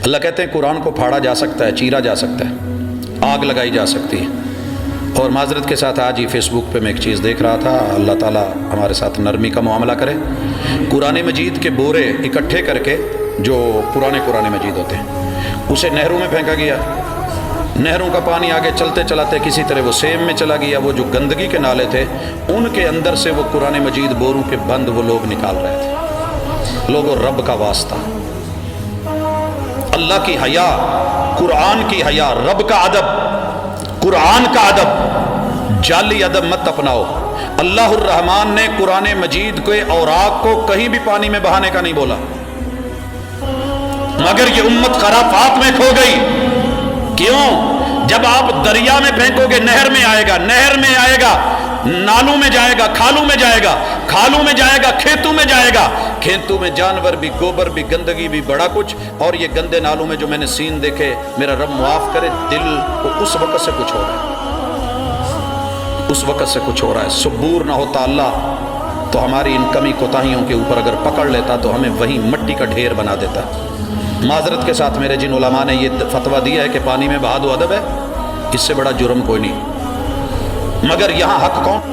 اللہ کہتے ہیں قرآن کو پھاڑا جا سکتا ہے، چیرا جا سکتا ہے، آگ لگائی جا سکتی ہے۔ اور معذرت کے ساتھ آج ہی فیس بک پہ میں ایک چیز دیکھ رہا تھا، اللہ تعالیٰ ہمارے ساتھ نرمی کا معاملہ کرے۔ قرآن مجید کے بورے اکٹھے کر کے جو پرانے قرآن مجید ہوتے ہیں اسے نہروں میں پھینکا گیا، نہروں کا پانی آگے چلتے چلاتے کسی طرح وہ سیم میں چلا گیا، وہ جو گندگی کے نالے تھے ان کے اندر سے وہ قرآن مجید بوروں کے بند وہ لوگ نکال رہے تھے۔ لوگوں، رب کا واسطہ، اللہ کی حیا، قرآن کی حیا، رب کا ادب، قرآن کا ادب، جعلی ادب مت اپناؤ۔ اللہ الرحمن نے قرآن مجید کے اوراق کو کہیں بھی پانی میں بہانے کا نہیں بولا، مگر یہ امت خرافات میں کھو گئی۔ کیوں؟ جب آپ دریا میں پھینکو گے نہر میں آئے گا، نہر میں آئے گا نالوں میں جائے گا، کھالوں میں جائے گا، کھالوں میں جائے گا کھیتوں میں جائے گا، کھیتوں میں جانور بھی، گوبر بھی، گندگی بھی، بڑا کچھ۔ اور یہ گندے نالوں میں جو میں نے سین دیکھے، میرا رب معاف کرے، دل کو اس وقت سے کچھ ہو رہا ہے، اس وقت سے کچھ ہو رہا ہے۔ صبور نہ ہوتا اللہ تو ہماری ان کمی کوتاہیوں کے اوپر اگر پکڑ لیتا تو ہمیں وہی مٹی کا ڈھیر بنا دیتا۔ معذرت کے ساتھ میرے جن علماء نے یہ فتویٰ دیا ہے کہ پانی میں بہا دو ادب ہے، اس سے بڑا جرم کوئی نہیں، مگر یہاں حق کون؟